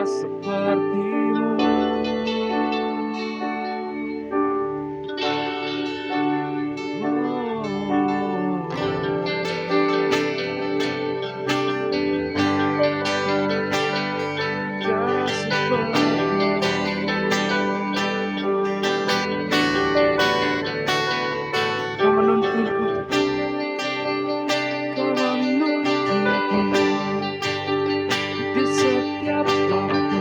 sepertimu. Tiada sepertimu. Kau menuntunku, kau menuntunku di setiap waktu.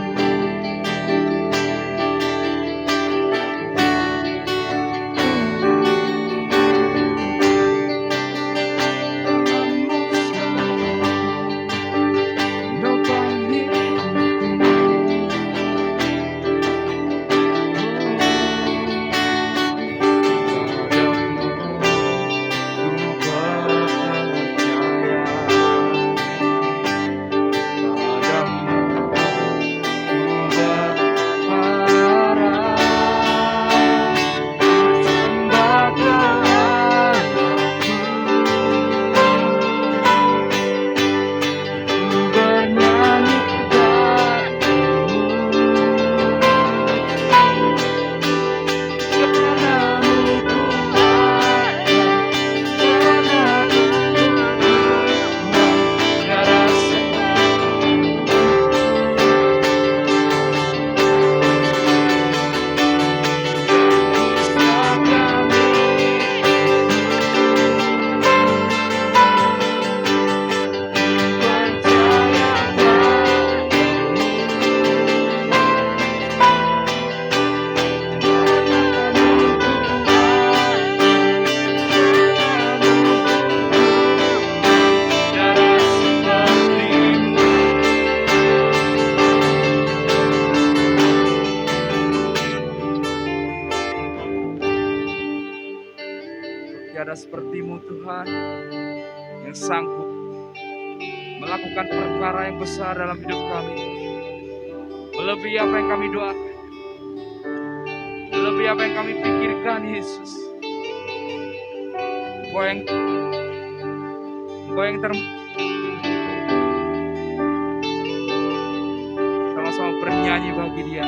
Tiada sepertimu Tuhan, yang sanggup melakukan perkara yang besar dalam hidup kami, melebihi apa yang kami doakan, melebihi apa yang kami pikirkan. Yesus, Engkau yang sama-sama bernyanyi bagi Dia.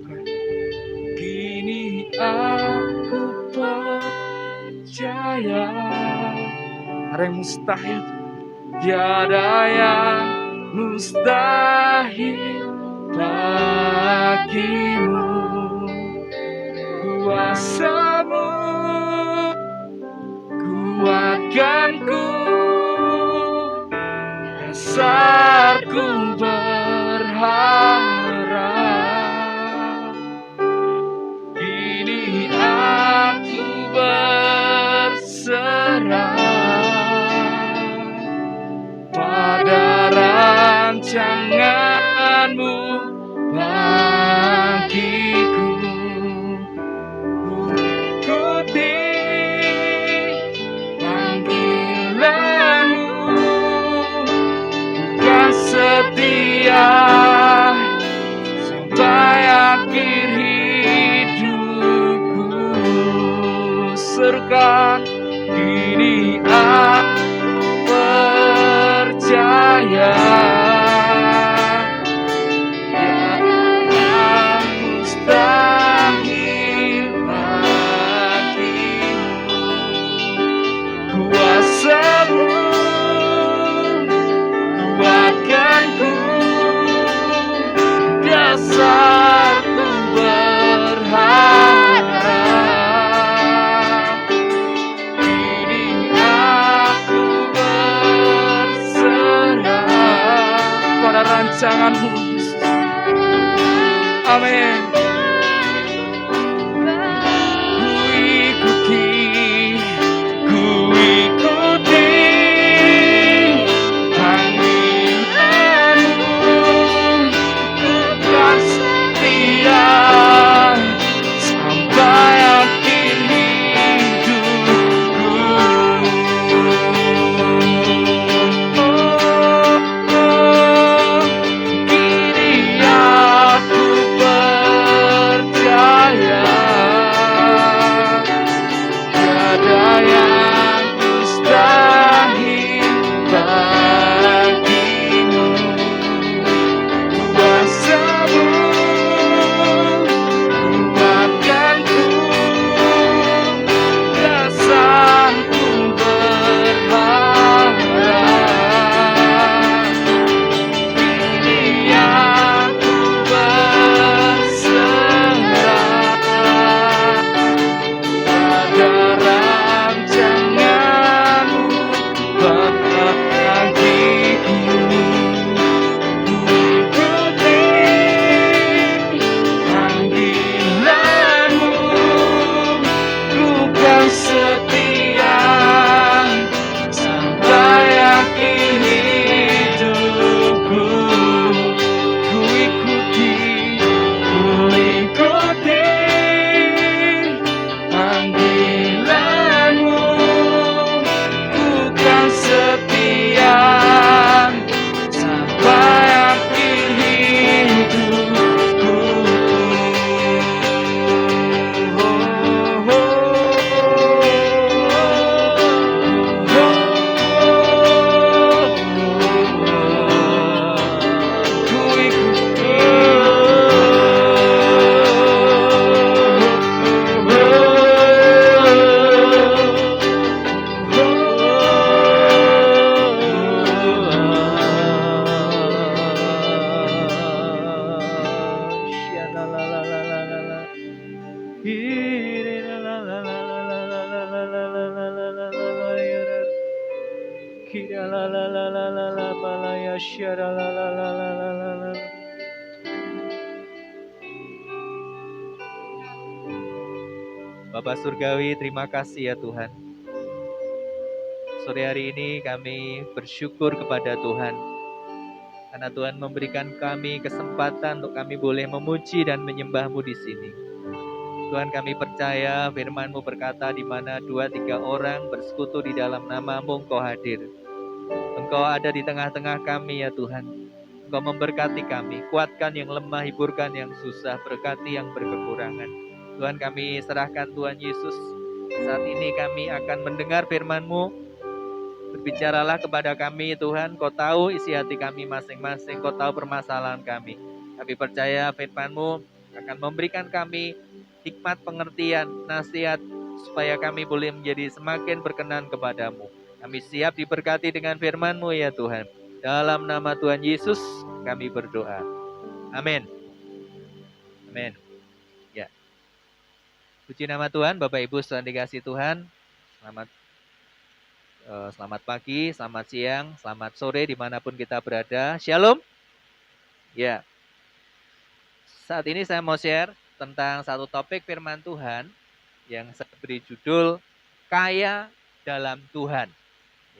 lakukan. Kini aku percaya ada yang mustahil, tiada yang mustahil bagimu. Kuasa-Mu kuatkanku, dasarku berharap. Kini aku berserah pada rancangan-Mu bagiku. Ku ikuti panggilan-Mu, bukan setia sampai akhir hidupku. Serukan, kini aku percaya yang mustahil bagimu. Kuasa-Mu kuatkanku, dasarku berharap. Kini aku berserah pada rancangan-Mu, Yesus. Amin. Ku ikuti panggilan-Mu, bukan setia sampai akhir hidupku. Kini aku percaya tiada yang mustahil bagimu. Kuasa-Mu kuatkanku, dasarku berharap. Kini aku berserah pada rancangan-Mu bagiku. Ku ikuti panggilan-Mu, bukan setia sampai akhir hidupku. Ku ikuti panggilan-Mu, bukan setia sampai akhir hidupku. Ku ikuti Bapak Surgawi, terima kasih ya Tuhan. Sore hari ini kami bersyukur kepada Tuhan, karena Tuhan memberikan kami kesempatan untuk kami boleh memuji dan menyembah-Mu di sini. Tuhan, kami percaya firman-Mu berkata, di mana 2-3 orang bersekutu di dalam nama-Mu, Engkau hadir. Engkau ada di tengah-tengah kami ya Tuhan. Engkau memberkati kami, kuatkan yang lemah, hiburkan yang susah, berkati yang berkekurangan. Tuhan, kami serahkan Tuhan Yesus. Saat ini kami akan mendengar firman-Mu. Berbicaralah kepada kami Tuhan, Kau tahu isi hati kami masing-masing, Kau tahu permasalahan kami. Kami percaya firman-Mu akan memberikan kami hikmat pengertian, nasihat, supaya kami boleh menjadi semakin berkenan kepadamu. Kami siap diberkati dengan firman-Mu ya Tuhan. Dalam nama Tuhan Yesus kami berdoa. Amin. Amin. Ya. Puji nama Tuhan, Bapak Ibu saudara dikasihi Tuhan. Selamat pagi, selamat siang, selamat sore dimanapun kita berada. Shalom. Ya. Saat ini saya mau share tentang satu topik firman Tuhan yang saya beri judul Kaya dalam Tuhan.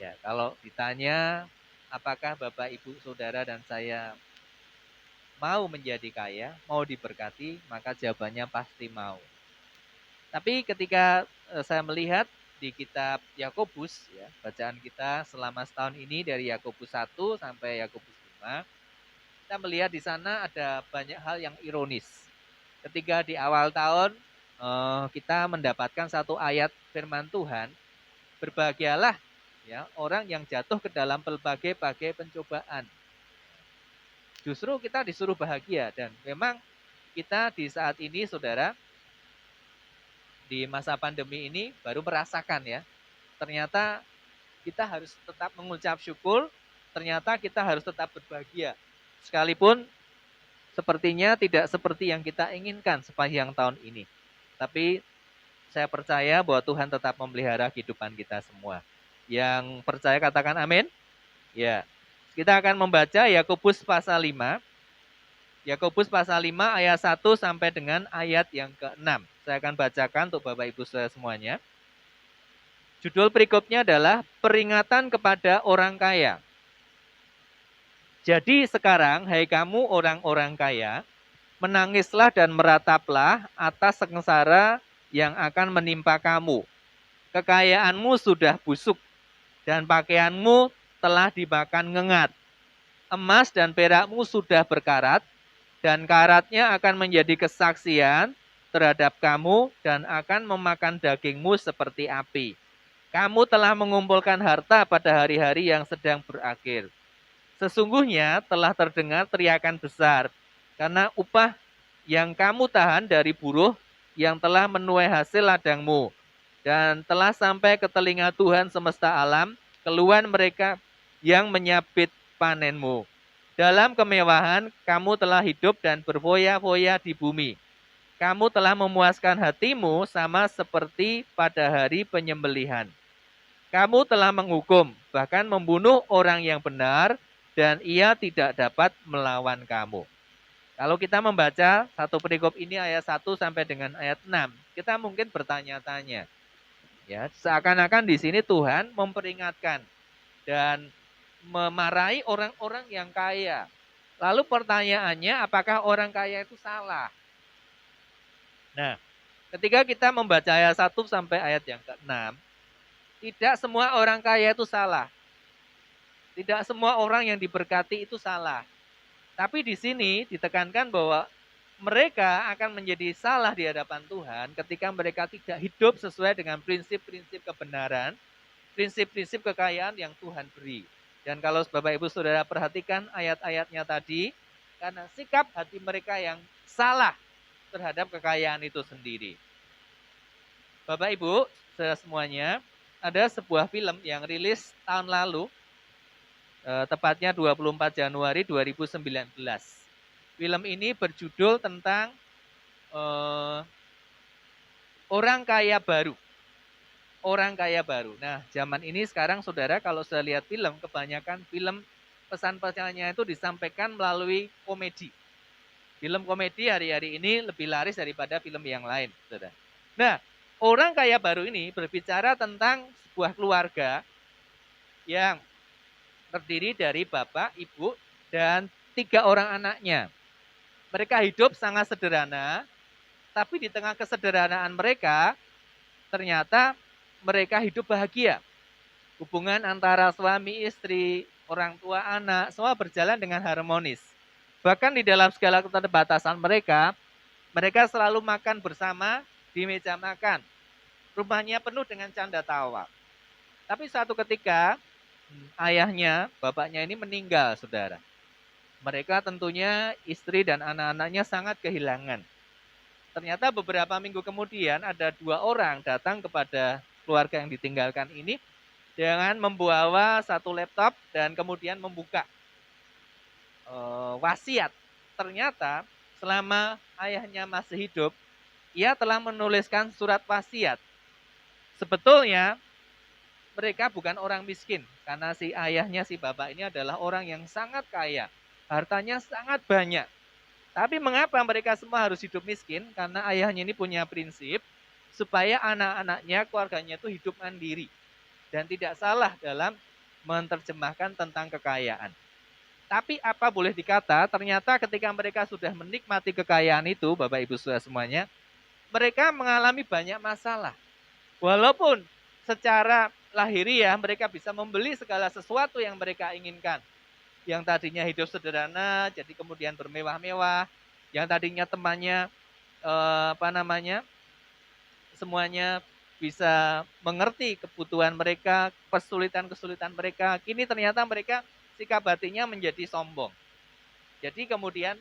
Ya, kalau ditanya apakah Bapak Ibu Saudara dan saya mau menjadi kaya, mau diberkati, maka jawabannya pasti mau. Tapi ketika saya melihat di kitab Yakobus, ya, bacaan kita selama setahun ini dari Yakobus 1 sampai Yakobus 5, kita melihat di sana ada banyak hal yang ironis. Ketika di awal tahun kita mendapatkan satu ayat firman Tuhan, berbahagialah ya orang yang jatuh ke dalam berbagai-bagai pencobaan. Justru kita disuruh bahagia, dan memang kita di saat ini saudara, di masa pandemi ini baru merasakan ya, ternyata kita harus tetap mengucap syukur, ternyata kita harus tetap berbahagia. Sekalipun sepertinya tidak seperti yang kita inginkan sepanjang tahun ini. Tapi saya percaya bahwa Tuhan tetap memelihara kehidupan kita semua. Yang percaya katakan amin. Ya. Kita akan membaca Yakobus pasal 5. Yakobus pasal 5 ayat 1 sampai dengan ayat yang ke-6. Saya akan bacakan untuk Bapak Ibu saudara semuanya. Judul perikopnya adalah peringatan kepada orang kaya. Jadi sekarang, hai kamu orang-orang kaya, menangislah dan merataplah atas sengsara yang akan menimpa kamu. Kekayaanmu sudah busuk, dan pakaianmu telah dimakan ngengat. Emas dan perakmu sudah berkarat, dan karatnya akan menjadi kesaksian terhadap kamu dan akan memakan dagingmu seperti api. Kamu telah mengumpulkan harta pada hari-hari yang sedang berakhir. Sesungguhnya telah terdengar teriakan besar, karena upah yang kamu tahan dari buruh yang telah menuai hasil ladangmu, dan telah sampai ke telinga Tuhan semesta alam, keluhan mereka yang menyabit panenmu. Dalam kemewahan kamu telah hidup dan berfoya-foya di bumi. Kamu telah memuaskan hatimu sama seperti pada hari penyembelihan. Kamu telah menghukum, bahkan membunuh orang yang benar, dan ia tidak dapat melawan kamu. Kalau kita membaca satu perikop ini ayat 1 sampai dengan ayat 6, kita mungkin bertanya-tanya. Ya, seakan-akan di sini Tuhan memperingatkan dan memarahi orang-orang yang kaya. Lalu pertanyaannya, apakah orang kaya itu salah? Nah, ketika kita membaca ayat 1 sampai ayat yang ke-6, tidak semua orang kaya itu salah. Tidak semua orang yang diberkati itu salah. Tapi di sini ditekankan bahwa mereka akan menjadi salah di hadapan Tuhan ketika mereka tidak hidup sesuai dengan prinsip-prinsip kebenaran, prinsip-prinsip kekayaan yang Tuhan beri. Dan kalau Bapak Ibu Saudara perhatikan ayat-ayatnya tadi, karena sikap hati mereka yang salah terhadap kekayaan itu sendiri. Bapak Ibu, saudara semuanya, ada sebuah film yang rilis tahun lalu, tepatnya 24 Januari 2019. Film ini berjudul tentang orang kaya baru. Orang kaya baru. Nah, zaman ini sekarang saudara kalau saya lihat film, kebanyakan film pesan-pesannya itu disampaikan melalui komedi. Film komedi hari-hari ini lebih laris daripada film yang lain, saudara. Nah, orang kaya baru ini berbicara tentang sebuah keluarga yang terdiri dari bapak, ibu, dan 3 orang anaknya. Mereka hidup sangat sederhana, tapi di tengah kesederhanaan mereka, ternyata mereka hidup bahagia. Hubungan antara suami, istri, orang tua, anak, semua berjalan dengan harmonis. Bahkan di dalam segala keterbatasan mereka, mereka selalu makan bersama di meja makan. Rumahnya penuh dengan canda tawa. Tapi suatu ketika, ayahnya, bapaknya ini meninggal, saudara. Mereka tentunya istri dan anak-anaknya sangat kehilangan. Ternyata beberapa minggu kemudian ada 2 orang datang kepada keluarga yang ditinggalkan ini dengan membawa 1 laptop dan kemudian membuka wasiat. Ternyata selama ayahnya masih hidup, ia telah menuliskan surat wasiat. Sebetulnya mereka bukan orang miskin, karena si ayahnya, si bapak ini adalah orang yang sangat kaya. Hartanya sangat banyak. Tapi mengapa mereka semua harus hidup miskin? Karena ayahnya ini punya prinsip supaya anak-anaknya, keluarganya itu hidup mandiri. Dan tidak salah dalam menerjemahkan tentang kekayaan. Tapi apa boleh dikata, ternyata ketika mereka sudah menikmati kekayaan itu, Bapak Ibu Saudara semuanya, mereka mengalami banyak masalah. Walaupun secara lahiriah mereka bisa membeli segala sesuatu yang mereka inginkan. Yang tadinya hidup sederhana, jadi kemudian bermewah-mewah. Yang tadinya temannya semuanya bisa mengerti kebutuhan mereka, kesulitan-kesulitan mereka. Kini ternyata mereka sikap hatinya menjadi sombong. Jadi kemudian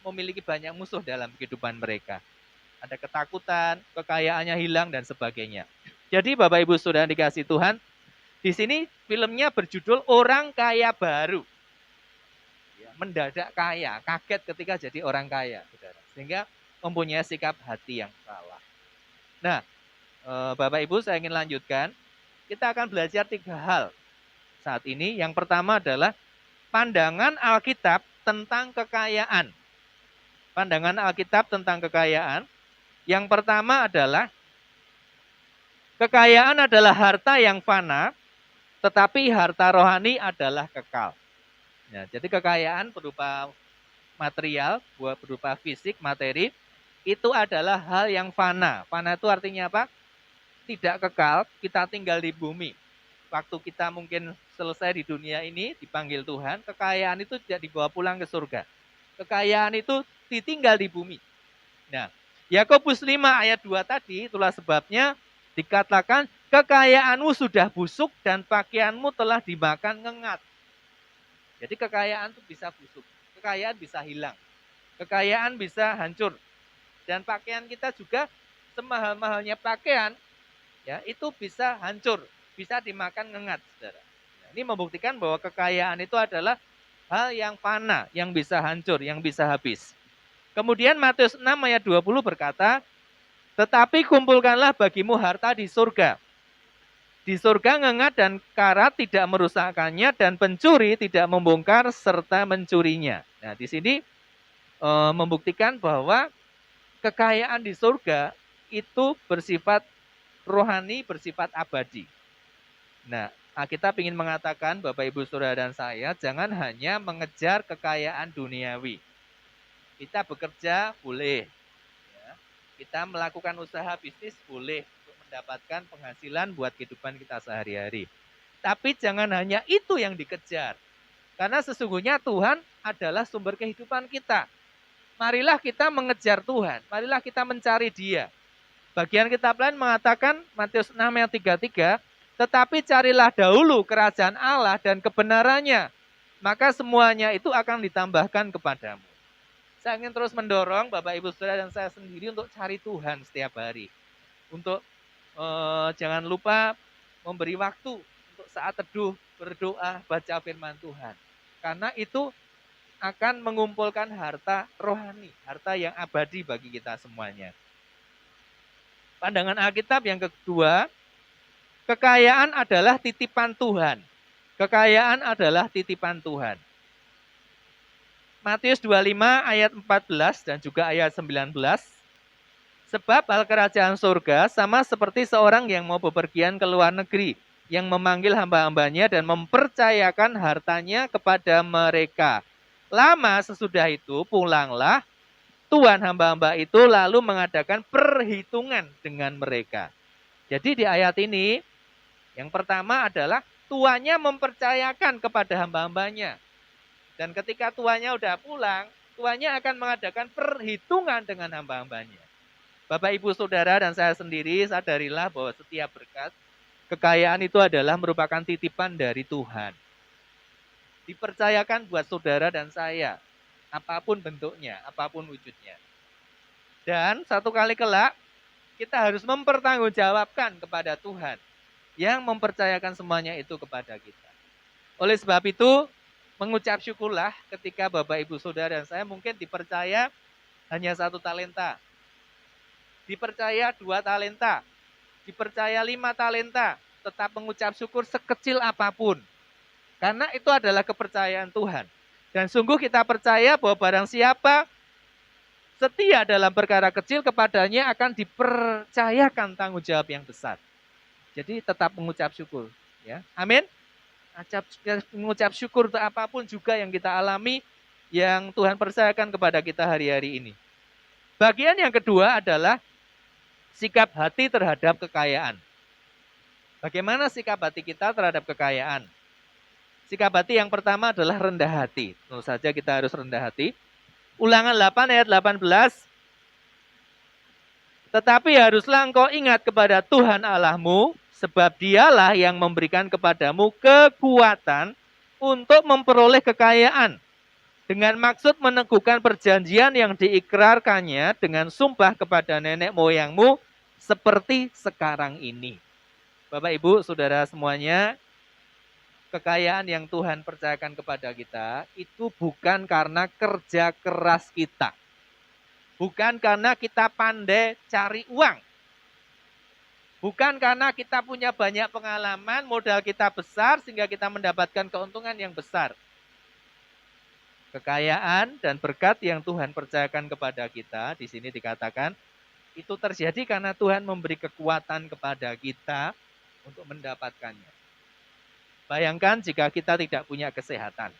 memiliki banyak musuh dalam kehidupan mereka. Ada ketakutan, kekayaannya hilang dan sebagainya. Jadi Bapak Ibu Saudara dikasih Tuhan, di sini filmnya berjudul Orang Kaya Baru. Mendadak kaya, kaget ketika jadi orang kaya, saudara. Sehingga mempunyai sikap hati yang salah. Nah, Bapak Ibu saya ingin lanjutkan. Kita akan belajar 3 hal saat ini. Yang pertama adalah pandangan Alkitab tentang kekayaan. Pandangan Alkitab tentang kekayaan. Yang pertama adalah kekayaan adalah harta yang fana, tetapi harta rohani adalah kekal. Ya, jadi kekayaan berupa material, berupa fisik, materi, itu adalah hal yang fana. Fana itu artinya apa? Tidak kekal, kita tinggal di bumi. Waktu kita mungkin selesai di dunia ini, dipanggil Tuhan, kekayaan itu tidak dibawa pulang ke surga. Kekayaan itu ditinggal di bumi. Nah, Yakobus 5 ayat 2 tadi, itulah sebabnya dikatakan kekayaanmu sudah busuk dan pakaianmu telah dimakan ngengat. Jadi kekayaan itu bisa busuk, kekayaan bisa hilang, kekayaan bisa hancur. Dan pakaian kita juga semahal-mahalnya pakaian, ya itu bisa hancur, bisa dimakan ngengat, saudara. Nah, ini membuktikan bahwa kekayaan itu adalah hal yang fana, yang bisa hancur, yang bisa habis. Kemudian Matius 6 ayat 20 berkata, tetapi kumpulkanlah bagimu harta di surga. Di surga ngengat dan karat tidak merusakkannya dan pencuri tidak membongkar serta mencurinya. Nah, di sini membuktikan bahwa kekayaan di surga itu bersifat rohani, bersifat abadi. Nah, kita ingin mengatakan Bapak Ibu Saudara dan saya jangan hanya mengejar kekayaan duniawi. Kita bekerja boleh, ya. Kita melakukan usaha bisnis boleh untuk mendapatkan penghasilan buat kehidupan kita sehari-hari. Tapi jangan hanya itu yang dikejar. Karena sesungguhnya Tuhan adalah sumber kehidupan kita. Marilah kita mengejar Tuhan, marilah kita mencari Dia. Bagian kitab lain mengatakan, Matius 6 ayat 33, tetapi carilah dahulu kerajaan Allah dan kebenarannya, maka semuanya itu akan ditambahkan kepadamu. Saya ingin terus mendorong Bapak Ibu Saudara dan saya sendiri untuk cari Tuhan setiap hari. Untuk jangan lupa memberi waktu untuk saat teduh, berdoa, baca firman Tuhan. Karena itu akan mengumpulkan harta rohani, harta yang abadi bagi kita semuanya. Pandangan Alkitab yang kedua, kekayaan adalah titipan Tuhan. Kekayaan adalah titipan Tuhan. Matius 25 ayat 14 dan juga ayat 19. Sebab hal kerajaan surga sama seperti seorang yang mau bepergian ke luar negeri, yang memanggil hamba-hambanya dan mempercayakan hartanya kepada mereka. Lama sesudah itu pulanglah tuan hamba-hamba itu lalu mengadakan perhitungan dengan mereka. Jadi di ayat ini, yang pertama adalah tuannya mempercayakan kepada hamba-hambanya. Dan ketika tuannya udah pulang, tuannya akan mengadakan perhitungan dengan hamba-hambanya. Bapak, Ibu, Saudara, dan saya sendiri sadarilah bahwa setiap berkat, kekayaan itu adalah merupakan titipan dari Tuhan. Dipercayakan buat saudara dan saya, apapun bentuknya, apapun wujudnya. Dan satu kali kelak, kita harus mempertanggungjawabkan kepada Tuhan yang mempercayakan semuanya itu kepada kita. Oleh sebab itu, mengucap syukurlah ketika Bapak, Ibu, Saudara, dan saya mungkin dipercaya hanya 1 talenta, dipercaya 2 talenta, dipercaya 5 talenta, tetap mengucap syukur sekecil apapun. Karena itu adalah kepercayaan Tuhan. Dan sungguh kita percaya bahwa barang siapa setia dalam perkara kecil, kepadanya akan dipercayakan tanggung jawab yang besar. Jadi tetap mengucap syukur. Ya, amin. Mengucap syukur untuk apapun juga yang kita alami, yang Tuhan percayakan kepada kita hari-hari ini. Bagian yang kedua adalah sikap hati terhadap kekayaan. Bagaimana sikap hati kita terhadap kekayaan? Sikap hati yang pertama adalah rendah hati. Tentu saja kita harus rendah hati. Ulangan 8 ayat 18. Tetapi haruslah engkau ingat kepada Tuhan Allahmu, sebab dialah yang memberikan kepadamu kekuatan untuk memperoleh kekayaan, dengan maksud meneguhkan perjanjian yang diikrarkannya dengan sumpah kepada nenek moyangmu, seperti sekarang ini. Bapak, Ibu, Saudara semuanya, kekayaan yang Tuhan percayakan kepada kita itu bukan karena kerja keras kita. Bukan karena kita pandai cari uang. Bukan karena kita punya banyak pengalaman, modal kita besar sehingga kita mendapatkan keuntungan yang besar. Kekayaan dan berkat yang Tuhan percayakan kepada kita, di sini dikatakan, itu terjadi karena Tuhan memberi kekuatan kepada kita untuk mendapatkannya. Bayangkan jika kita tidak punya kesehatan.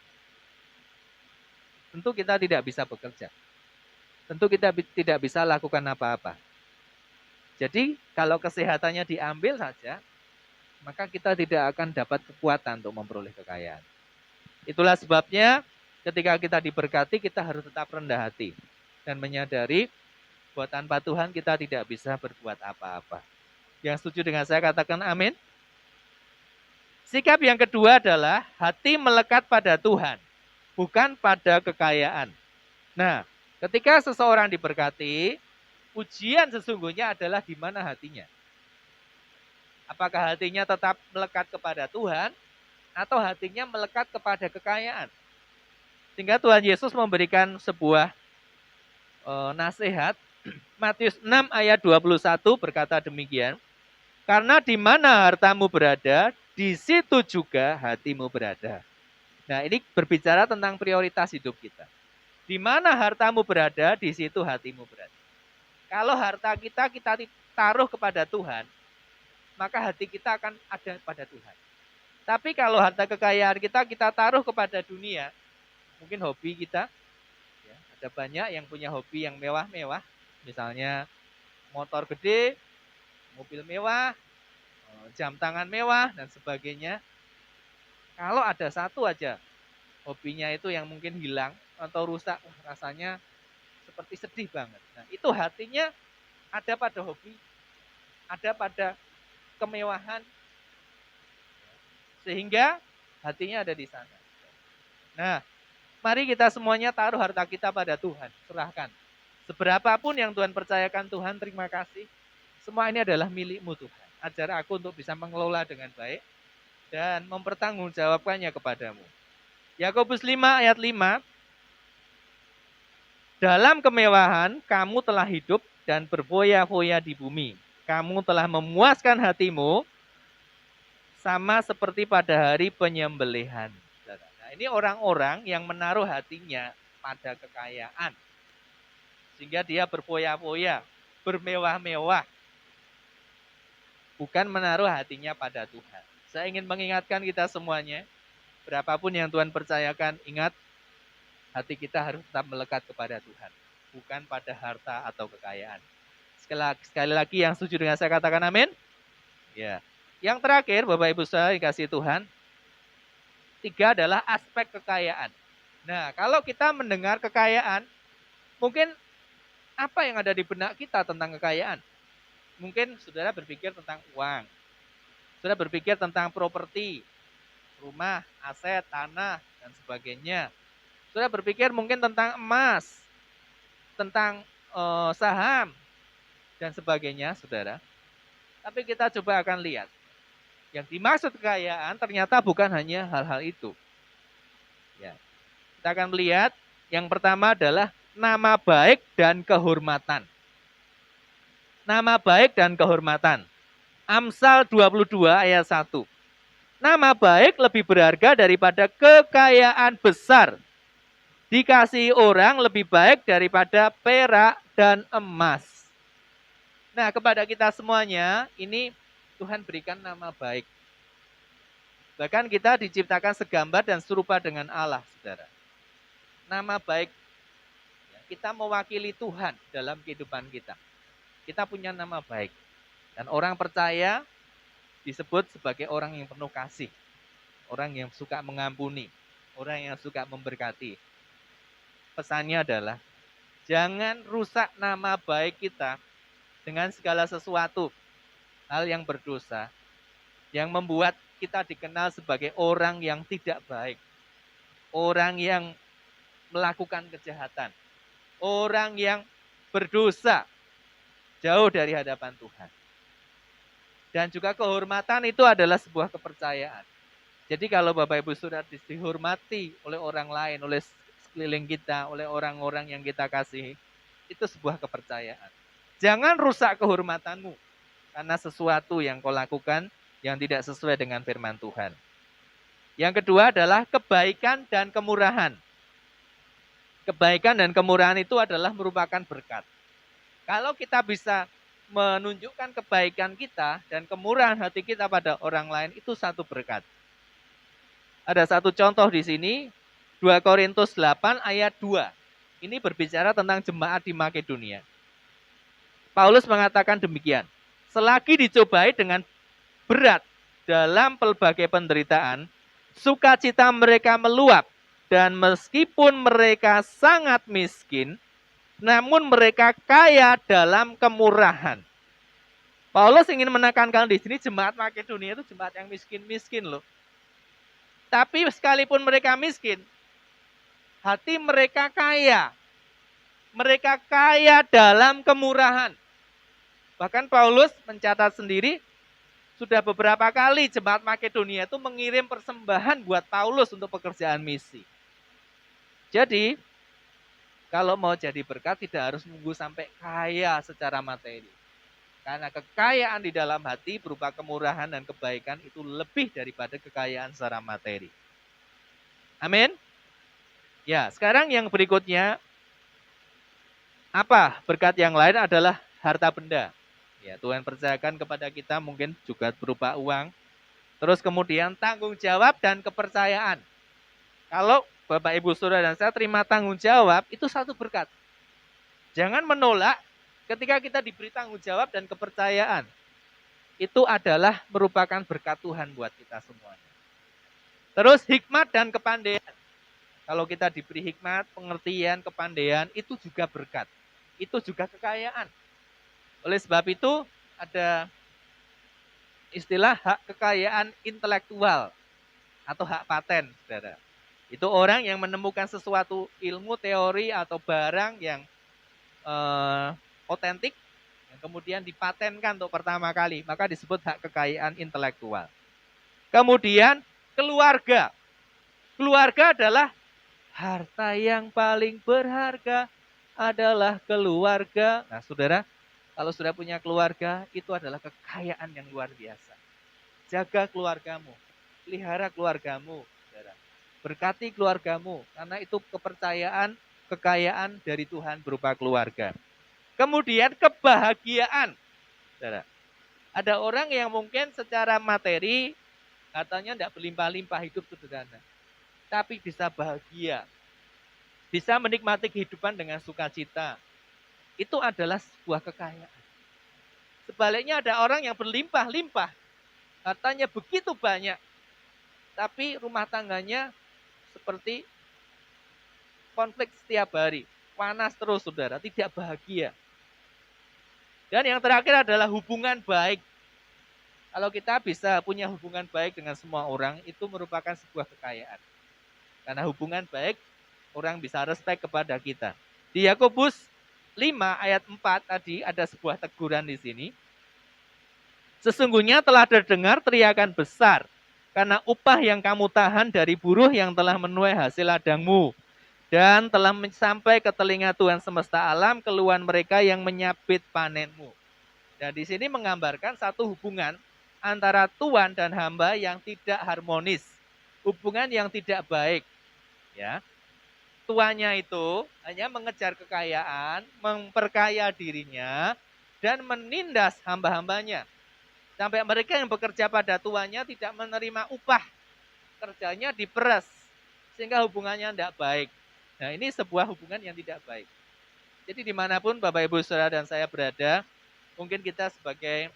Tentu kita tidak bisa bekerja. Tentu kita tidak bisa lakukan apa-apa. Jadi kalau kesehatannya diambil saja, maka kita tidak akan dapat kekuatan untuk memperoleh kekayaan. Itulah sebabnya ketika kita diberkati, kita harus tetap rendah hati. Dan menyadari bahwa tanpa Tuhan kita tidak bisa berbuat apa-apa. Yang setuju dengan saya katakan amin. Sikap yang kedua adalah hati melekat pada Tuhan, bukan pada kekayaan. Nah, ketika seseorang diberkati, ujian sesungguhnya adalah di mana hatinya. Apakah hatinya tetap melekat kepada Tuhan, atau hatinya melekat kepada kekayaan. Sehingga Tuhan Yesus memberikan sebuah nasihat. Matius 6 ayat 21 berkata demikian, karena di mana hartamu berada, di situ juga hatimu berada. Nah, ini berbicara tentang prioritas hidup kita. Di mana hartamu berada, di situ hatimu berada. Kalau harta kita taruh kepada Tuhan, maka hati kita akan ada pada Tuhan. Tapi kalau harta kekayaan kita taruh kepada dunia, mungkin hobi kita, ya, ada banyak yang punya hobi yang mewah-mewah, misalnya motor gede, mobil mewah, jam tangan mewah, dan sebagainya. Kalau ada satu aja hobinya itu yang mungkin hilang atau rusak, rasanya seperti sedih banget. Nah, itu hatinya ada pada hobi, ada pada kemewahan, sehingga hatinya ada di sana. Nah, mari kita semuanya taruh harta kita pada Tuhan, serahkan. Seberapapun yang Tuhan percayakan, Tuhan terima kasih. Semua ini adalah milikmu Tuhan. Ajar aku untuk bisa mengelola dengan baik dan mempertanggungjawabkannya kepadamu. Yakobus 5 ayat 5. Dalam kemewahan kamu telah hidup dan berfoya-foya di bumi. Kamu telah memuaskan hatimu sama seperti pada hari penyembelihan. Nah, ini orang-orang yang menaruh hatinya pada kekayaan. Sehingga dia berfoya-foya, bermewah-mewah. Bukan menaruh hatinya pada Tuhan. Saya ingin mengingatkan kita semuanya, berapapun yang Tuhan percayakan, ingat, hati kita harus tetap melekat kepada Tuhan, bukan pada harta atau kekayaan. Sekali lagi yang setuju dengan saya katakan amin. Ya. Yang terakhir, Bapak Ibu saya dikasih Tuhan, 3 adalah aspek kekayaan. Nah, kalau kita mendengar kekayaan, mungkin apa yang ada di benak kita tentang kekayaan? Mungkin saudara berpikir tentang uang, saudara berpikir tentang properti, rumah, aset, tanah, dan sebagainya. Saudara berpikir mungkin tentang emas, tentang saham, dan sebagainya, saudara. Tapi kita coba akan lihat. Yang dimaksud kekayaan ternyata bukan hanya hal-hal itu. Ya. Kita akan melihat yang pertama adalah nama baik dan kehormatan. Nama baik dan kehormatan. Amsal 22 ayat 1. Nama baik lebih berharga daripada kekayaan besar. Dikasihi orang lebih baik daripada perak dan emas. Nah, kepada kita semuanya, ini Tuhan berikan nama baik. Bahkan kita diciptakan segambar dan serupa dengan Allah, saudara. Nama baik, kita mewakili Tuhan dalam kehidupan kita. Kita punya nama baik. Dan orang percaya disebut sebagai orang yang penuh kasih. Orang yang suka mengampuni. Orang yang suka memberkati. Pesannya adalah, jangan rusak nama baik kita dengan segala sesuatu. Hal yang berdosa. Yang membuat kita dikenal sebagai orang yang tidak baik. Orang yang melakukan kejahatan. Orang yang berdosa. Jauh dari hadapan Tuhan. Dan juga kehormatan itu adalah sebuah kepercayaan. Jadi kalau Bapak Ibu Saudara dihormati oleh orang lain, oleh sekeliling kita, oleh orang-orang yang kita kasihi, itu sebuah kepercayaan. Jangan rusak kehormatanmu karena sesuatu yang kau lakukan yang tidak sesuai dengan firman Tuhan. Yang kedua adalah kebaikan dan kemurahan. Kebaikan dan kemurahan itu adalah merupakan berkat. Kalau kita bisa menunjukkan kebaikan kita dan kemurahan hati kita pada orang lain, itu satu berkat. Ada satu contoh di sini, 2 Korintus 8 ayat 2. Ini berbicara tentang jemaat di Makedonia. Paulus mengatakan demikian, selagi dicobai dengan berat dalam pelbagai penderitaan, sukacita mereka meluap, dan meskipun mereka sangat miskin, namun mereka kaya dalam kemurahan. Paulus ingin menekankan di sini jemaat Makedonia itu jemaat yang miskin-miskin loh. Tapi sekalipun mereka miskin, hati mereka kaya. Mereka kaya dalam kemurahan. Bahkan Paulus mencatat sendiri, sudah beberapa kali jemaat Makedonia itu mengirim persembahan buat Paulus untuk pekerjaan misi. Jadi, kalau mau jadi berkat tidak harus nunggu sampai kaya secara materi. Karena kekayaan di dalam hati berupa kemurahan dan kebaikan itu lebih daripada kekayaan secara materi. Amin. Ya, sekarang yang berikutnya, apa berkat yang lain adalah harta benda. Ya, Tuhan percayakan kepada kita mungkin juga berupa uang. Terus kemudian tanggung jawab dan kepercayaan. Kalau Bapak Ibu Saudara dan saya terima tanggung jawab, itu satu berkat. Jangan menolak ketika kita diberi tanggung jawab dan kepercayaan. Itu adalah merupakan berkat Tuhan buat kita semuanya. Terus hikmat dan kepandaian. Kalau kita diberi hikmat, pengertian, kepandaian, itu juga berkat. Itu juga kekayaan. Oleh sebab itu ada istilah hak kekayaan intelektual atau hak paten, saudara. Itu orang yang menemukan sesuatu ilmu, teori, atau barang yang otentik, yang kemudian dipatenkan untuk pertama kali, maka disebut hak kekayaan intelektual. Kemudian keluarga. Keluarga adalah harta yang paling berharga adalah keluarga. Nah, saudara, kalau sudah punya keluarga, itu adalah kekayaan yang luar biasa. Jaga keluargamu, pelihara keluargamu, saudara. Berkati keluargamu, karena itu kepercayaan, kekayaan dari Tuhan berupa keluarga. Kemudian kebahagiaan. Saudara, ada orang yang mungkin secara materi katanya tidak berlimpah-limpah, hidup sederhana. Tapi bisa bahagia. Bisa menikmati kehidupan dengan sukacita. Itu adalah sebuah kekayaan. Sebaliknya ada orang yang berlimpah-limpah. Katanya begitu banyak. Tapi rumah tangganya seperti konflik setiap hari. Panas terus, saudara. Tidak bahagia. Dan yang terakhir adalah hubungan baik. Kalau kita bisa punya hubungan baik dengan semua orang, itu merupakan sebuah kekayaan. Karena hubungan baik, orang bisa respect kepada kita. Di Yakobus 5 ayat 4 tadi ada sebuah teguran di sini. Sesungguhnya telah terdengar teriakan besar karena upah yang kamu tahan dari buruh yang telah menuai hasil ladangmu dan telah sampai ke telinga Tuhan semesta alam keluhan mereka yang menyabit panenmu. Dan di sini menggambarkan satu hubungan antara tuan dan hamba yang tidak harmonis, hubungan yang tidak baik. Ya, tuannya itu hanya mengejar kekayaan, memperkaya dirinya, dan menindas hamba-hambanya. Sampai mereka yang bekerja pada tuannya tidak menerima upah, kerjanya diperas, sehingga hubungannya tidak baik. Nah, ini sebuah hubungan yang tidak baik. Jadi dimanapun Bapak Ibu Saudara dan saya berada, mungkin kita sebagai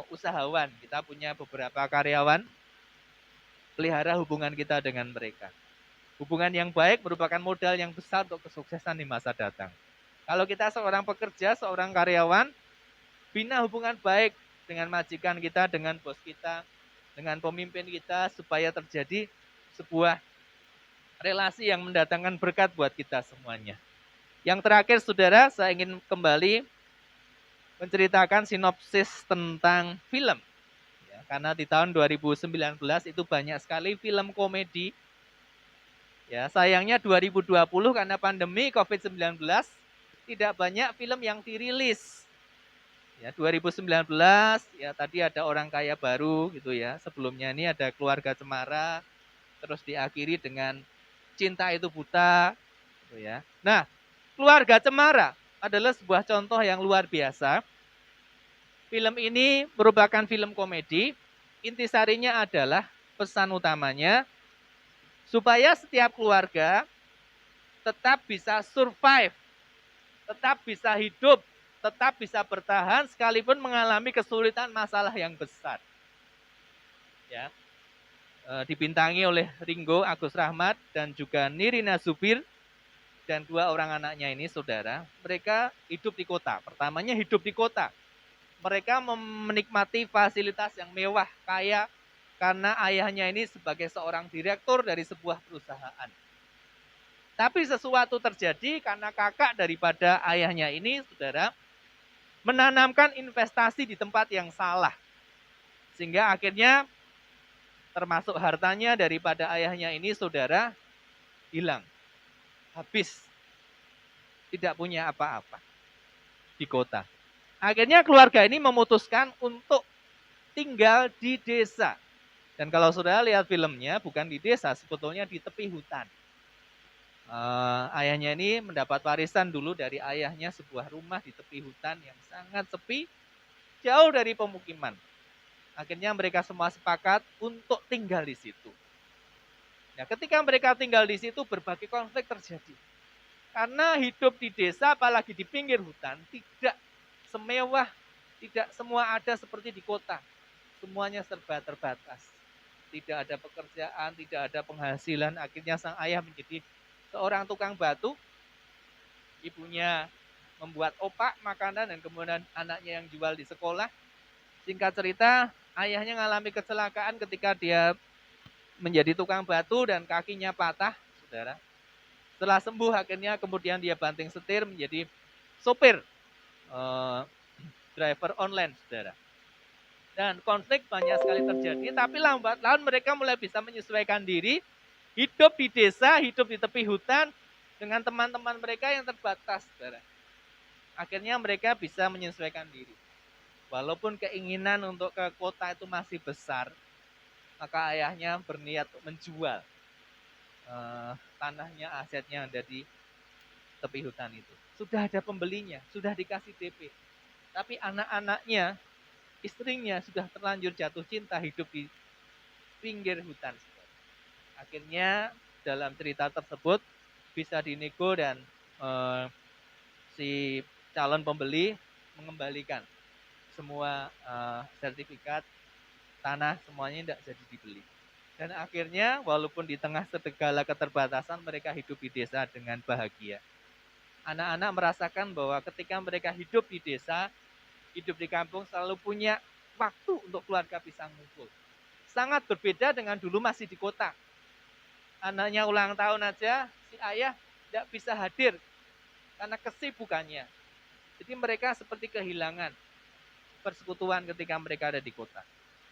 usahawan, kita punya beberapa karyawan, pelihara hubungan kita dengan mereka. Hubungan yang baik merupakan modal yang besar untuk kesuksesan di masa datang. Kalau kita seorang pekerja, seorang karyawan, bina hubungan baik dengan majikan kita, dengan bos kita, dengan pemimpin kita, supaya terjadi sebuah relasi yang mendatangkan berkat buat kita semuanya. Yang terakhir, saudara, saya ingin kembali menceritakan sinopsis tentang film. Ya, karena di tahun 2019 itu banyak sekali film komedi. Ya, sayangnya 2020 karena pandemi COVID-19 tidak banyak film yang dirilis. Ya, 2019 ya tadi ada Orang Kaya Baru gitu ya. Sebelumnya ini ada Keluarga Cemara, terus diakhiri dengan Cinta Itu Buta gitu ya. Nah, Keluarga Cemara adalah sebuah contoh yang luar biasa. Film ini merupakan film komedi. Intisarinya adalah pesan utamanya supaya setiap keluarga tetap bisa survive, tetap bisa hidup, tetap bisa bertahan sekalipun mengalami kesulitan masalah yang besar. Ya, dibintangi oleh Ringo Agus Rahmat dan juga Nirina Zubir dan 2 orang anaknya ini, saudara. Mereka hidup di kota. Pertamanya hidup di kota. Mereka menikmati fasilitas yang mewah, kaya, karena ayahnya ini sebagai seorang direktur dari sebuah perusahaan. Tapi sesuatu terjadi karena kakak daripada ayahnya ini, saudara, menanamkan investasi di tempat yang salah. Sehingga akhirnya termasuk hartanya daripada ayahnya ini, saudara, hilang. Habis. Tidak punya apa-apa di kota. Akhirnya keluarga ini memutuskan untuk tinggal di desa. Dan kalau saudara lihat filmnya, bukan di desa, sebetulnya di tepi hutan. Ayahnya ini mendapat warisan dulu dari ayahnya sebuah rumah di tepi hutan yang sangat sepi, jauh dari pemukiman. Akhirnya mereka semua sepakat untuk tinggal di situ. Nah, ketika mereka tinggal di situ, berbagai konflik terjadi. Karena hidup di desa, apalagi di pinggir hutan, tidak semewah, tidak semua ada seperti di kota. Semuanya serba terbatas. Tidak ada pekerjaan, tidak ada penghasilan. Akhirnya sang ayah menjadi seorang tukang batu. Ibunya membuat opak makanan dan kemudian anaknya yang jual di sekolah. Singkat cerita, ayahnya mengalami kecelakaan ketika dia menjadi tukang batu dan kakinya patah, saudara. Setelah sembuh akhirnya kemudian dia banting setir menjadi sopir, driver online, saudara. Dan konflik banyak sekali terjadi, tapi lambat laun mereka mulai bisa menyesuaikan diri, hidup di desa, hidup di tepi hutan, dengan teman-teman mereka yang terbatas, saudara. Akhirnya mereka bisa menyesuaikan diri. Walaupun keinginan untuk ke kota itu masih besar, maka ayahnya berniat untuk menjual tanahnya, asetnya yang ada di tepi hutan itu. Sudah ada pembelinya, sudah dikasih DP. Tapi anak-anaknya, istrinya sudah terlanjur jatuh cinta hidup di pinggir hutan. Akhirnya dalam cerita tersebut bisa dinego dan si calon pembeli mengembalikan semua sertifikat tanah, semuanya tidak jadi dibeli. Dan akhirnya walaupun di tengah segala keterbatasan mereka hidup di desa dengan bahagia. Anak-anak merasakan bahwa ketika mereka hidup di desa, hidup di kampung selalu punya waktu untuk keluarga bisa ngumpul. Sangat berbeda dengan dulu masih di kota. Anaknya ulang tahun aja, si ayah tidak bisa hadir karena kesibukannya. Jadi mereka seperti kehilangan persekutuan ketika mereka ada di kota.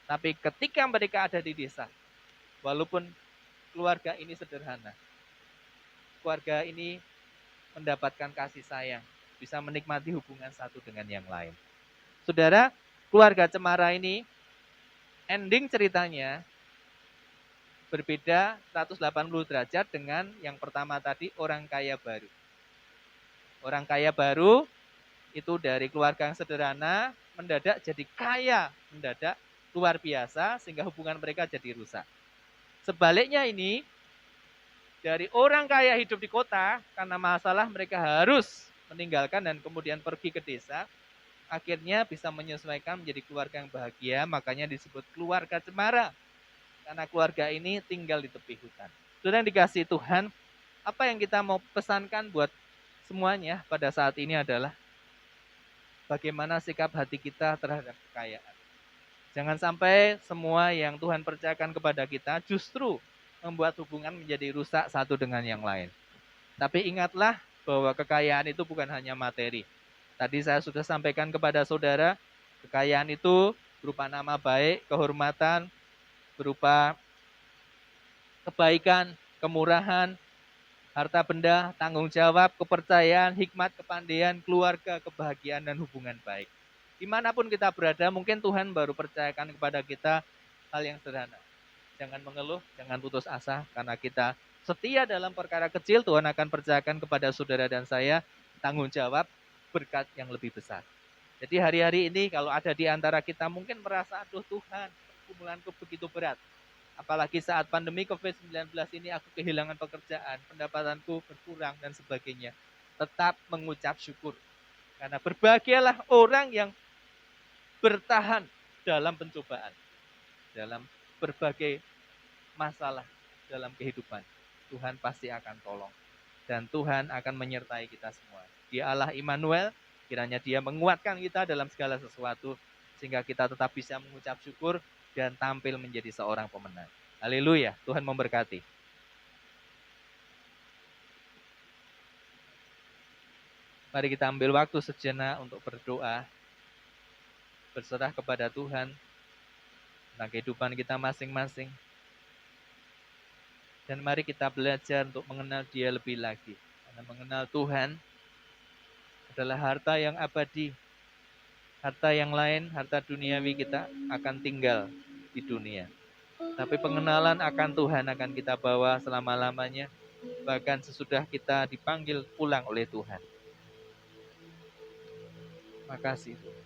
Tapi ketika mereka ada di desa, walaupun keluarga ini sederhana, keluarga ini mendapatkan kasih sayang, bisa menikmati hubungan satu dengan yang lain. Saudara, keluarga Cemara ini, ending ceritanya berbeda 180 derajat dengan yang pertama tadi, orang kaya baru. Orang kaya baru itu dari keluarga yang sederhana, mendadak jadi kaya, mendadak luar biasa, sehingga hubungan mereka jadi rusak. Sebaliknya ini, dari orang kaya hidup di kota, karena masalah mereka harus meninggalkan dan kemudian pergi ke desa, akhirnya bisa menyesuaikan menjadi keluarga yang bahagia, makanya disebut keluarga Cemara. Karena keluarga ini tinggal di tepi hutan. Saudara yang dikasihi Tuhan, apa yang kita mau pesankan buat semuanya pada saat ini adalah bagaimana sikap hati kita terhadap kekayaan. Jangan sampai semua yang Tuhan percayakan kepada kita justru membuat hubungan menjadi rusak satu dengan yang lain. Tapi ingatlah bahwa kekayaan itu bukan hanya materi. Tadi saya sudah sampaikan kepada saudara, kekayaan itu berupa nama baik, kehormatan, berupa kebaikan, kemurahan, harta benda, tanggung jawab, kepercayaan, hikmat, kepandaian, keluarga, kebahagiaan, dan hubungan baik. Dimanapun kita berada, mungkin Tuhan baru percayakan kepada kita hal yang sederhana. Jangan mengeluh, jangan putus asa, karena kita setia dalam perkara kecil, Tuhan akan percayakan kepada saudara dan saya tanggung jawab berkat yang lebih besar. Jadi hari-hari ini kalau ada di antara kita mungkin merasa, aduh Tuhan, pergumulanku begitu berat. Apalagi saat pandemi COVID-19 ini aku kehilangan pekerjaan, pendapatanku berkurang dan sebagainya. Tetap mengucap syukur. Karena berbahagialah orang yang bertahan dalam pencobaan, dalam berbagai masalah dalam kehidupan. Tuhan pasti akan tolong. Dan Tuhan akan menyertai kita semua. Dia Allah Immanuel, kiranya Dia menguatkan kita dalam segala sesuatu, sehingga kita tetap bisa mengucap syukur dan tampil menjadi seorang pemenang. Haleluya, Tuhan memberkati. Mari kita ambil waktu sejenak untuk berdoa, berserah kepada Tuhan tentang kehidupan kita masing-masing. Dan mari kita belajar untuk mengenal Dia lebih lagi. Karena mengenal Tuhan adalah harta yang abadi. Harta yang lain, harta duniawi kita akan tinggal di dunia. Tapi pengenalan akan Tuhan akan kita bawa selama-lamanya. Bahkan sesudah kita dipanggil pulang oleh Tuhan. Makasih Tuhan.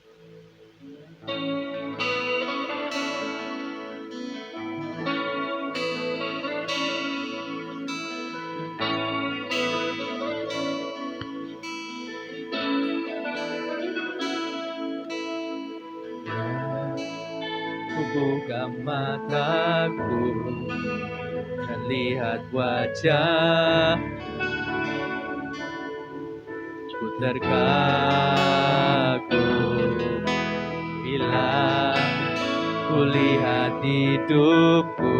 Buka mataku dan lihat wajah, ku terkagum bila ku lihat hidupku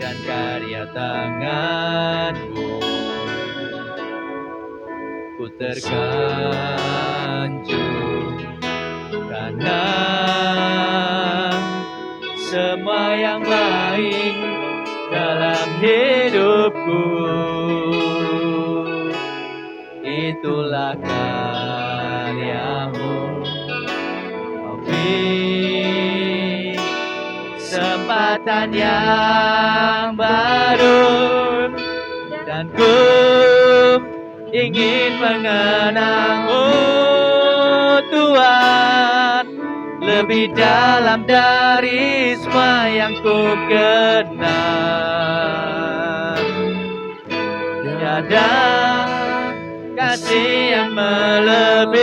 dan karya tanganmu. Ku terkanjung karena semua yang baik dalam hidupku itulah karyamu. Beri kesempatan yang baru dan ku ingin mengenangmu Tuhan lebih dalam dari semua yang ku kenal. Tiada kasih yang melebihimu.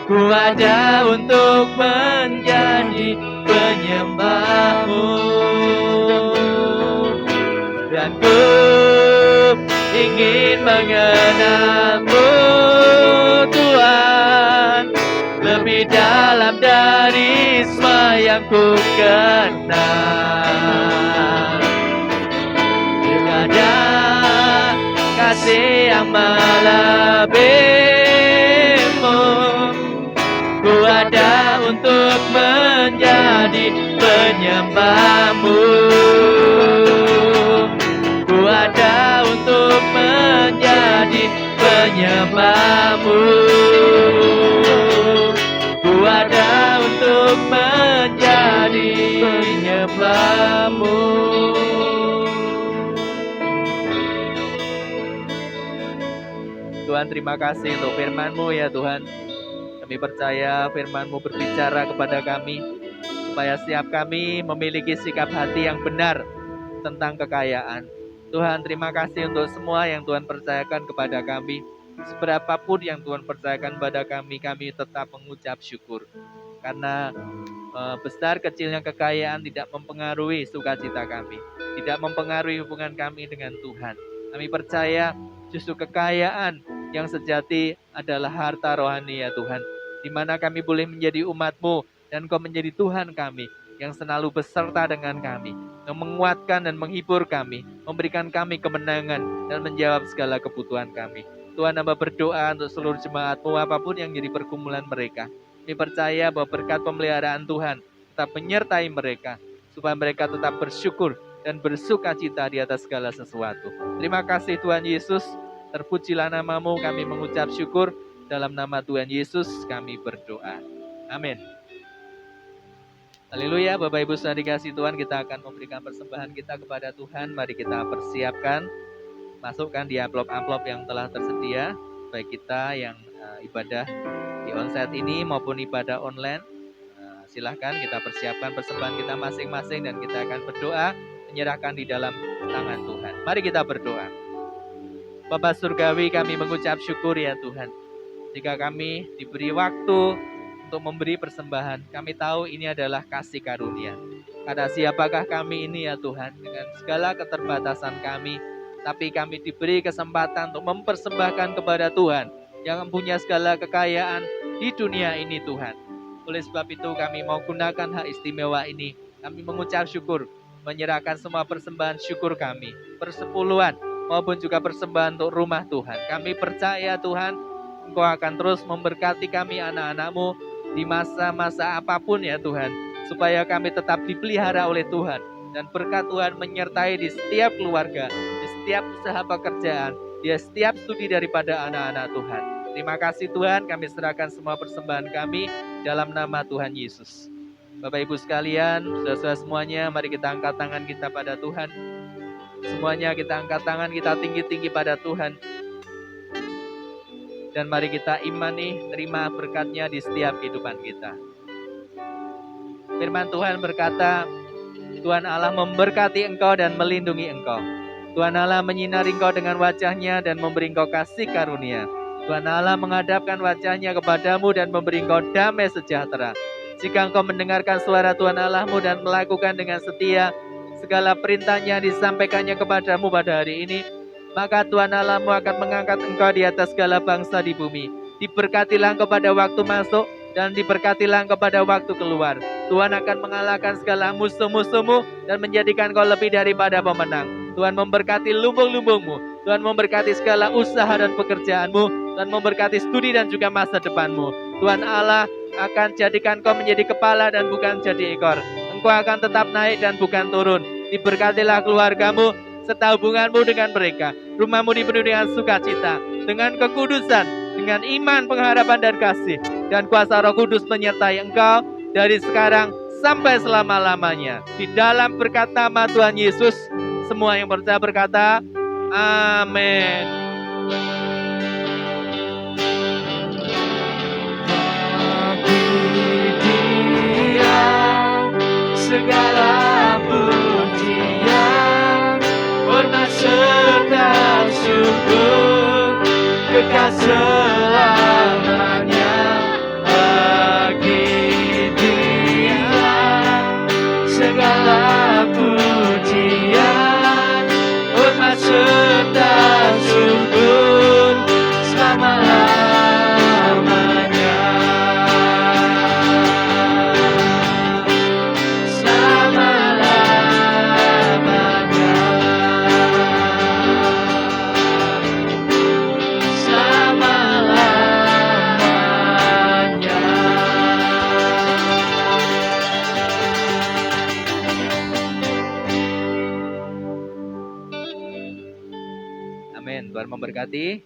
Ku ada untuk menjadi penyembahmu. Dan ku ingin mengenalmu Tuhan lebih dalam dari semua yang ku kenal. Tiada kasih yang melebihmu. Ku ada untuk menjadi penyembahmu. Ku ada untuk menjadi penyembahmu. Ku ada untuk menjadi penyembahmu. Tuhan, terima kasih untuk firman-Mu ya Tuhan. Kami percaya firman-Mu berbicara kepada kami, supaya setiap kami memiliki sikap hati yang benar tentang kekayaan. Tuhan, terima kasih untuk semua yang Tuhan percayakan kepada kami. Seberapapun yang Tuhan percayakan kepada kami, kami tetap mengucap syukur. Karena besar kecilnya kekayaan tidak mempengaruhi sukacita kami, tidak mempengaruhi hubungan kami dengan Tuhan. Kami percaya justru kekayaan yang sejati adalah harta rohani ya Tuhan, di mana kami boleh menjadi umat-Mu dan Engkau menjadi Tuhan kami yang selalu beserta dengan kami, yang menguatkan dan menghibur kami, memberikan kami kemenangan dan menjawab segala kebutuhan kami. Tuhan, hamba berdoa untuk seluruh jemaat-Mu apapun yang jadi pergumulan mereka. Kami percaya bahwa berkat pemeliharaan Tuhan tetap menyertai mereka, supaya mereka tetap bersyukur dan bersukacita di atas segala sesuatu. Terima kasih Tuhan Yesus, terpujilah nama-Mu, kami mengucap syukur. Dalam nama Tuhan Yesus kami berdoa. Amin. Haleluya. Bapak Ibu saudara dikasih Tuhan, kita akan memberikan persembahan kita kepada Tuhan. Mari kita persiapkan, masukkan di amplop-amplop yang telah tersedia, baik kita yang ibadah di onsite ini maupun ibadah online. Silahkan kita persiapkan persembahan kita masing-masing dan kita akan berdoa menyerahkan di dalam tangan Tuhan. Mari kita berdoa. Bapa Surgawi, kami mengucap syukur ya Tuhan, jika kami diberi waktu untuk memberi persembahan. Kami tahu ini adalah kasih karunia. Karena siapakah kami ini ya Tuhan, dengan segala keterbatasan kami, tapi kami diberi kesempatan untuk mempersembahkan kepada Tuhan yang mempunyai segala kekayaan di dunia ini Tuhan. Oleh sebab itu kami mau gunakan hak istimewa ini. Kami mengucap syukur, menyerahkan semua persembahan syukur kami, persepuluhan maupun juga persembahan untuk rumah Tuhan. Kami percaya Tuhan, Engkau akan terus memberkati kami anak-anak-Mu di masa-masa apapun ya Tuhan, supaya kami tetap dipelihara oleh Tuhan, dan berkat Tuhan menyertai di setiap keluarga, di setiap usaha pekerjaan, di setiap studi daripada anak-anak Tuhan. Terima kasih Tuhan, kami serahkan semua persembahan kami dalam nama Tuhan Yesus. Bapak Ibu sekalian, saudara-saudara semuanya, mari kita angkat tangan kita pada Tuhan. Semuanya kita angkat tangan kita tinggi-tinggi pada Tuhan. Dan mari kita imani, terima berkatnya di setiap kehidupan kita. Firman Tuhan berkata, Tuhan Allah memberkati engkau dan melindungi engkau. Tuhan Allah menyinari engkau dengan wajahnya dan memberi engkau kasih karunia. Tuhan Allah menghadapkan wajahnya kepadamu dan memberi engkau damai sejahtera. Jika engkau mendengarkan suara Tuhan Allahmu dan melakukan dengan setia segala perintahnya disampaikannya kepadamu pada hari ini, maka Tuhan Allahmu akan mengangkat engkau di atas segala bangsa di bumi. Diberkatilah engkau pada waktu masuk dan diberkatilah engkau pada waktu keluar. Tuhan akan mengalahkan segala musuh-musuhmu dan menjadikan engkau lebih daripada pemenang. Tuhan memberkati lumbung-lumbungmu. Tuhan memberkati segala usaha dan pekerjaanmu. Tuhan memberkati studi dan juga masa depanmu. Tuhan Allah akan jadikan engkau menjadi kepala dan bukan jadi ekor. Engkau akan tetap naik dan bukan turun. Diberkatilah keluargamu serta hubunganmu dengan mereka. Rumahmu dipenuhi dengan sukacita, dengan kekudusan, dengan iman, pengharapan dan kasih. Dan kuasa Roh Kudus menyertai engkau dari sekarang sampai selama-lamanya. Di dalam berkat nama Tuhan Yesus, semua yang percaya berkata, amin. Segala pujian, hormat serta syukur, kekal selamanya bagi Dia. Segala pujian, hormat serta syukur, selama-lamanya. memberkati.